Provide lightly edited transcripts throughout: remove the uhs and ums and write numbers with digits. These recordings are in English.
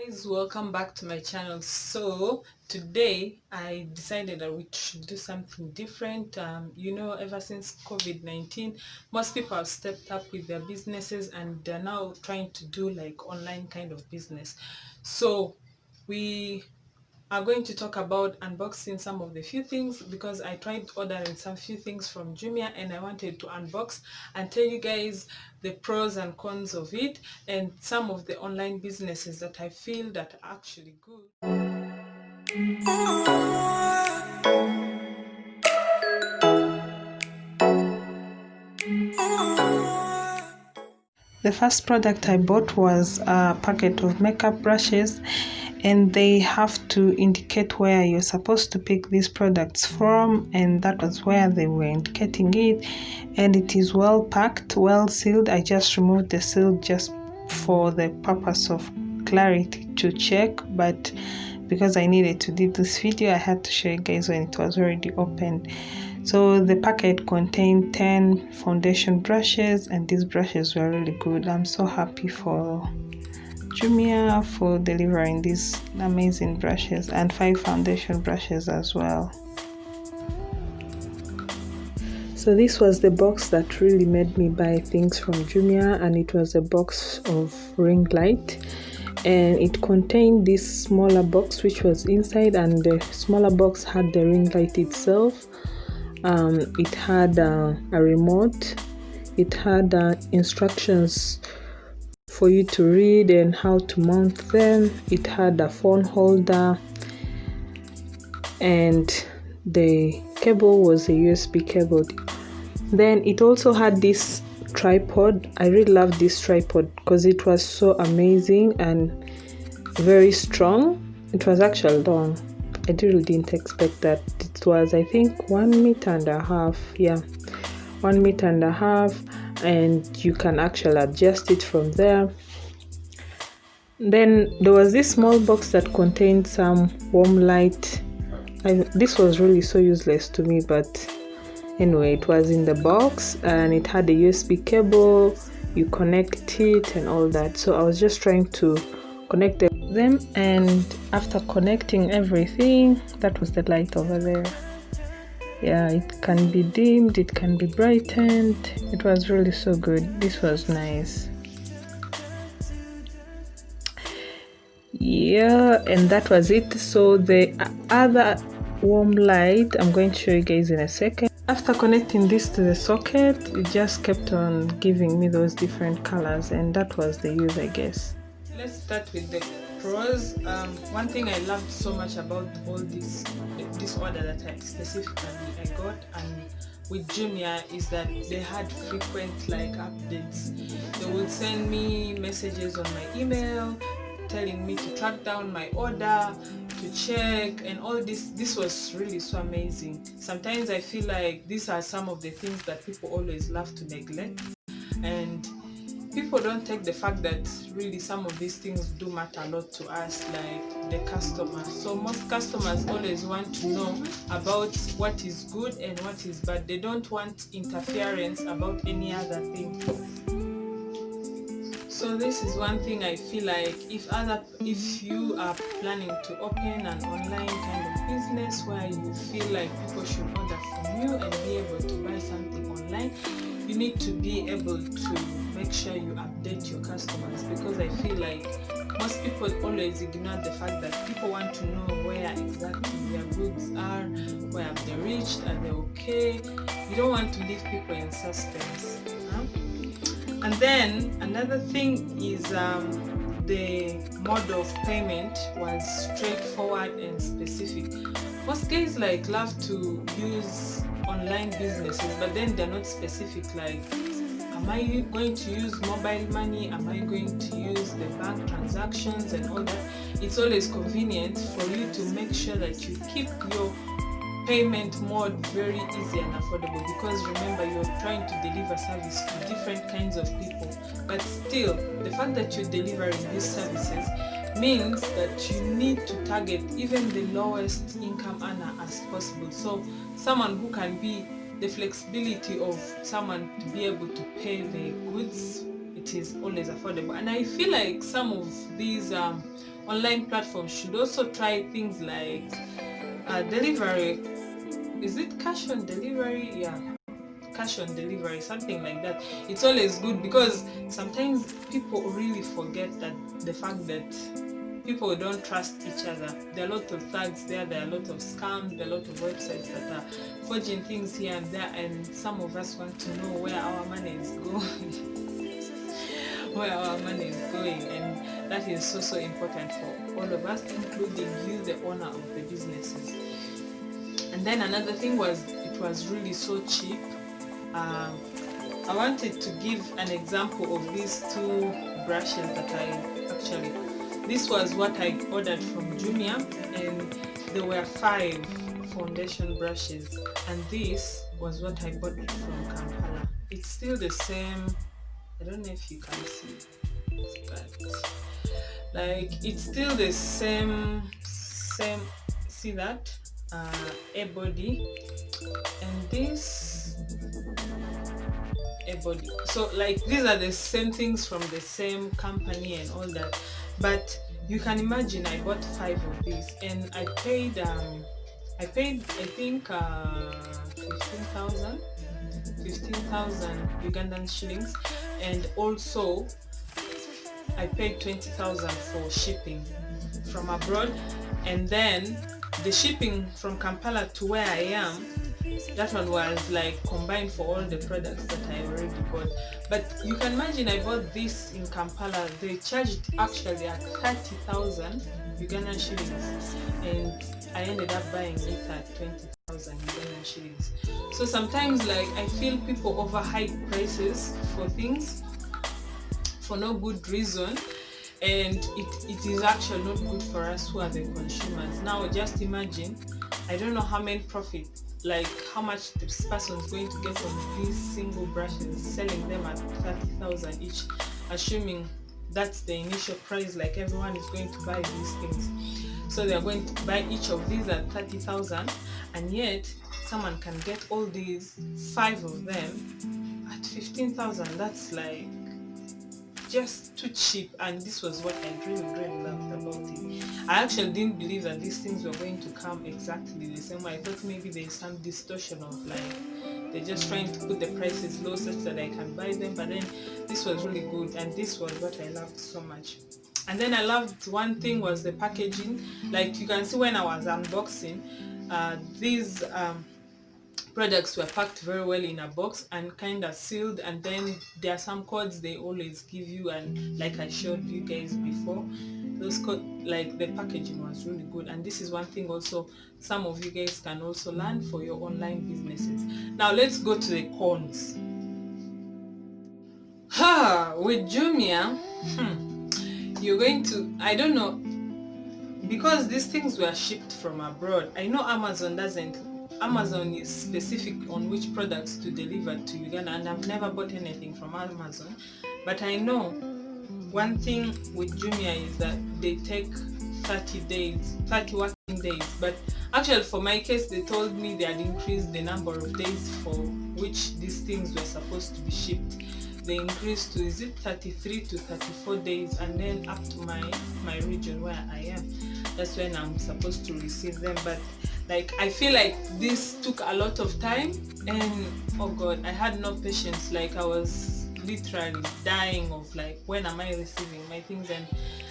Guys, welcome back to my channel. So today I decided that we should do something different. Ever since COVID-19, most people have stepped up with their businesses and they're now trying to do like online kind of business. So we are going to talk about unboxing some of the few things because I tried ordering some few things from Jumia and I wanted to unbox and tell you guys the pros and cons of it and some of the online businesses that I feel that are actually good. The first product I bought was a packet of makeup brushes, and they have to indicate where you're supposed to pick these products from, and that was where they were indicating it. And it is well packed, well sealed. I just removed the seal just for the purpose of clarity to check, but because I needed to do this video, I had to show you guys when it was already opened. So the packet contained 10 foundation brushes, and these brushes were really good. I'm so happy for Jumia for delivering these amazing brushes, and 5 foundation brushes as well. So this was the box that really made me buy things from Jumia, and it was a box of ring light, and it contained this smaller box which was inside, and the smaller box had the ring light itself. It had a remote, it had instructions for you to read and how to mount them. It had a phone holder, and the cable was a USB cable. Then it also had this tripod. I really love this tripod because it was so amazing and very strong. It was actually long. I really didn't expect that. It was, I think, 1.5 meters. Yeah, 1.5 meters, and you can actually adjust it from there. Then there was this small box that contained some warm light. This was really so useless to me, but anyway, it was in the box and it had a USB cable. You connect it and all that. So I was just trying to connect them, and after connecting everything, that was the light over there. Yeah, it can be dimmed, it can be brightened. It was really so good. This was nice. Yeah, and that was it. So the other warm light I'm going to show you guys in a second. After connecting this to the socket, it just kept on giving me those different colors, and that was the use, I guess. Let's start with the pros. One thing I loved so much about all this order that I specifically got and with Jumia is that they had frequent like updates. They would send me messages on my email telling me to track down my order, to check, and all this was really so amazing. Sometimes I feel like these are some of the things that people always love to neglect, and people don't take the fact that really some of these things do matter a lot to us, like the customers. So most customers always want to know about what is good and what is bad. They don't want interference about any other thing. So this is one thing I feel like if you are planning to open an online kind of business where you feel like people should order from you and be able to buy something online, you need to be able to make sure you update your customers, because I feel like most people always ignore the fact that people want to know where exactly their goods are, where have they reached, are they okay. You don't want to leave people in suspense. And then another thing is the mode of payment was straightforward and specific. Most guys like love to use online businesses, but then they're not specific. Like, am I going to use mobile money? Am I going to use the bank transactions and all that? It's always convenient for you to make sure that you keep your payment mode very easy and affordable, because remember, you're trying to deliver service to different kinds of people, but still the fact that you're delivering these services means that you need to target even the lowest income earner as possible. So someone who can be the flexibility of someone to be able to pay the goods, it it is always affordable. And I feel like some of these online platforms should also try things like delivery. Is it cash on delivery? Yeah, cash on delivery, something like that. It's always good because sometimes people really forget that the fact that people don't trust each other. There are a lot of thugs there, there are a lot of scams, there are a lot of websites that are forging things here and there, and some of us want to know where our money is going. Where our money is going, and that is so important for all of us, including you, the owner of the businesses. And then another thing was, it was really so cheap. I wanted to give an example of these two brushes that this was what I ordered from Jumia, and there were 5 foundation brushes, and this was what I bought from Kampala. It's still the same. I don't know if you can see, but like it's still the same. See that? A body, and this a body. So like these are the same things from the same company and all that, but you can imagine I bought 5 of these, and I paid I think 15,000 Ugandan shillings, and also I paid 20,000 for shipping from abroad, and then the shipping from Kampala to where I am, that one was like combined for all the products that I already bought. But you can imagine I bought this in Kampala, they charged actually at 30,000 Ugandan shillings, and I ended up buying it at 20,000 Ugandan shillings. So sometimes like I feel people overhype prices for things for no good reason, and it is actually not good for us who are the consumers. Now just imagine, I don't know how many profit, like how much this person is going to get on these single brushes, selling them at 30,000 each, assuming that's the initial price, like everyone is going to buy these things. So they are going to buy each of these at 30,000, and yet someone can get all these 5 of them at 15,000. That's like just too cheap, and this was what I really loved about it. I actually didn't believe that these things were going to come exactly the same way. I thought maybe there's some distortion of like they're just trying to put the prices low such that I can buy them, but then this was really good, and this was what I loved so much. And then I loved one thing was the packaging. Like you can see when I was unboxing, these products were packed very well in a box and kind of sealed, and then there are some codes they always give you, and like I showed you guys before, those codes, like the packaging was really good. And this is one thing also some of you guys can also learn for your online businesses. Now let's go to the cons. With Jumia, you're going to, I don't know, because these things were shipped from abroad. I know Amazon is specific on which products to deliver to Uganda, and I've never bought anything from Amazon. But I know one thing with Jumia is that they take 30 working days. But actually for my case, they told me they had increased the number of days for which these things were supposed to be shipped. They increased to, is it 33 to 34 days, and then up to my region where I am. That's when I'm supposed to receive them. But like I feel like this took a lot of time, and oh god, I had no patience. Like I was literally dying of like, when am I receiving my things? And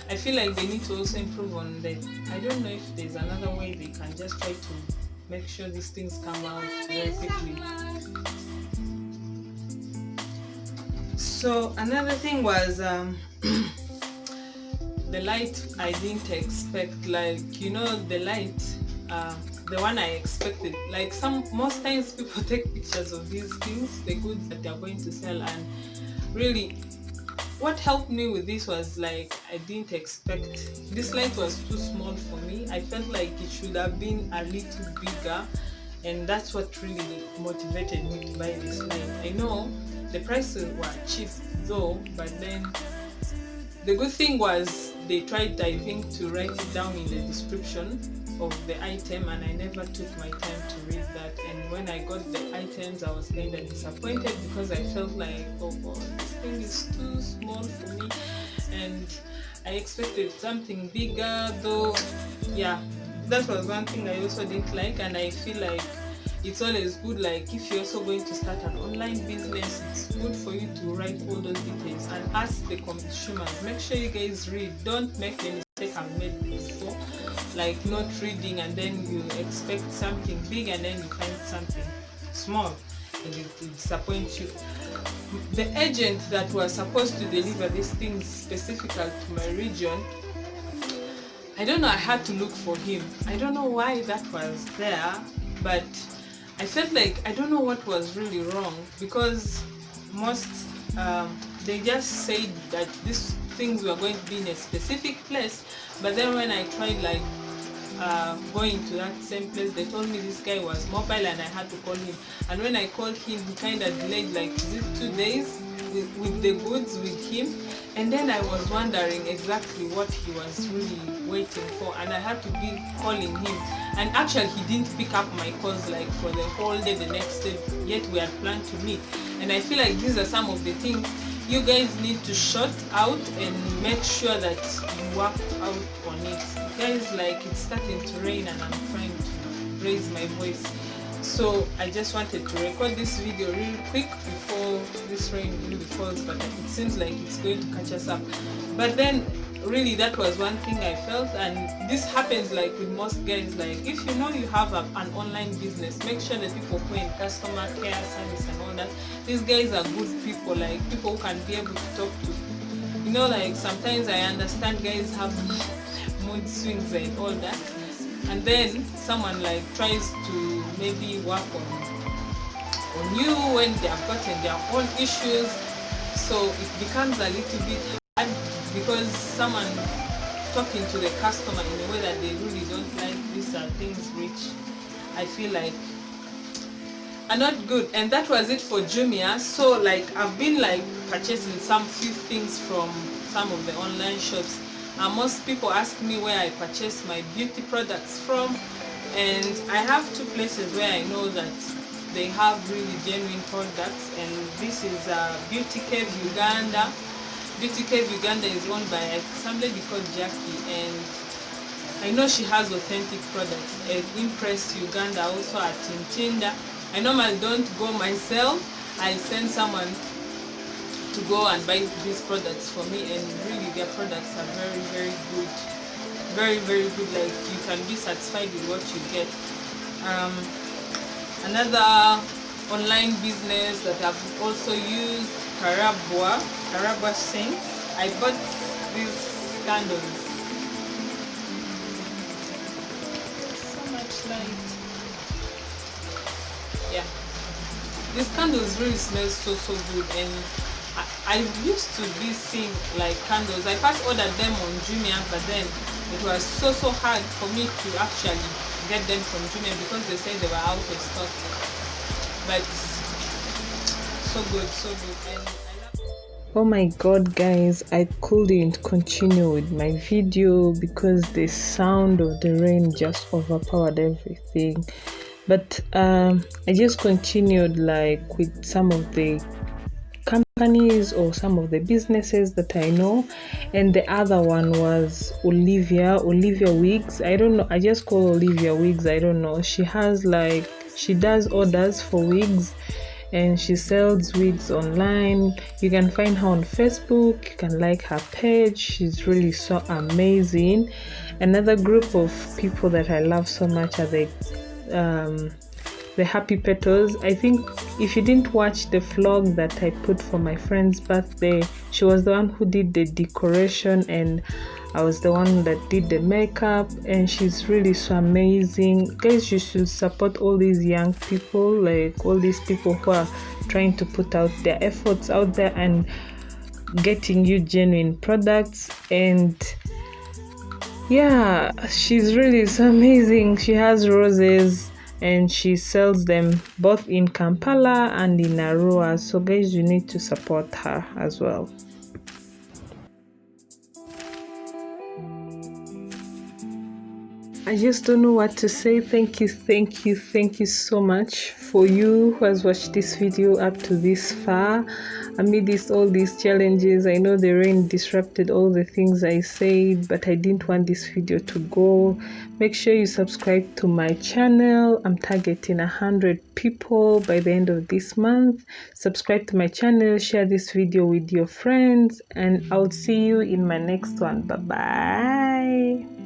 I feel like they need to also improve on that. I don't know if there's another way they can just try to make sure these things come out very quickly. So another thing was the light. I didn't expect, like, you know, the light, the one I expected. Like most times people take pictures of these things, the goods that they're going to sell, and really what helped me with this was like I didn't expect, this light was too small for me. I felt like it should have been a little bigger, and that's what really motivated me to buy this light. I know the prices were cheap though, but then the good thing was they tried, I think, to write it down in the description of the item, and I never took my time to read that. And when I got the items, I was kind of disappointed because I felt like, oh god, this thing is too small for me, and I expected something bigger. Though yeah, that was one thing I also didn't like. And I feel like it's always good, like if you're also going to start an online business, it's good for you to write all those details and ask the consumers. Make sure you guys read. Don't make the mistake I've made before, like not reading, and then you expect something big and then you find something small and it disappoints you. The agent that was supposed to deliver these things specifically to my region, I don't know, I had to look for him. I don't know why that was there, but I felt like I don't know what was really wrong, because most they just said that these things were going to be in a specific place, but then when I tried like going to that same place, they told me this guy was mobile and I had to call him. And when I called him, he kind of delayed like 2 days with the goods with him. And then I was wondering exactly what he was really waiting for, and I had to be calling him. And actually he didn't pick up my calls like for the whole day the next day, yet we had planned to meet. And I feel like these are some of the things you guys need to sort out and make sure that you work out on it. Guys, like it's starting to rain and I'm trying to raise my voice, so I just wanted to record this video real quick before this rain really falls, but it seems like it's going to catch us up. But then really that was one thing I felt, and this happens like with most guys. Like if you know you have an online business, make sure the people who are in customer care service and all that, these guys are good people, like people who can be able to talk to. You know, like sometimes I understand guys have mood swings and all that, and then someone like tries to maybe work on you when they have gotten their own issues, so it becomes a little bit hard, because someone talking to the customer in a way that they really don't like, these are things which I feel like are not good. And that was it for Jumia. So like I've been like purchasing some few things from some of the online shops. Most people ask me where I purchase my beauty products from, and I have 2 places where I know that they have really genuine products, and this is Beauty Cave Uganda. Beauty Cave Uganda is owned by somebody called Jackie, and I know she has authentic products. And Impress Uganda also at Tintinda. I normally don't go myself, I send someone to go and buy these products for me, and really their products are very, very good. Very, very good. Like you can be satisfied with what you get. Another online business that I've also used, Karabwa Sink. I bought these candles. So much light. Yeah, these candles really smell so good, and I used to be seeing like candles. I first ordered them on Jumia, but then it was so hard for me to actually get them from Jumia because they said they were out of stock. But so good, and I love. Oh my god, guys, I couldn't continue with my video because the sound of the rain just overpowered everything. But I just continued like with some of the companies or some of the businesses that I know, and the other one was Olivia Wigs. I don't know, I just call Olivia Wigs. I don't know, she does orders for wigs, and she sells wigs online. You can find her on Facebook, you can like her page. She's really so amazing. Another group of people that I love so much are the Happy Petals. I think if you didn't watch the vlog that I put for my friend's birthday, she was the one who did the decoration and I was the one that did the makeup, and she's really so amazing. Guys, you should support all these young people, like all these people who are trying to put out their efforts out there and getting you genuine products. And yeah, she's really so amazing. She has roses and she sells them both in Kampala and in Arua. So guys, you need to support her as well. I just don't know what to say. Thank you so much for you who has watched this video up to this far. Amidst all these challenges, I know the rain disrupted all the things I said, but I didn't want this video to go. Make sure you subscribe to my channel. I'm targeting 100 people by the end of this month. Subscribe to my channel, share this video with your friends, and I'll see you in my next one. Bye bye.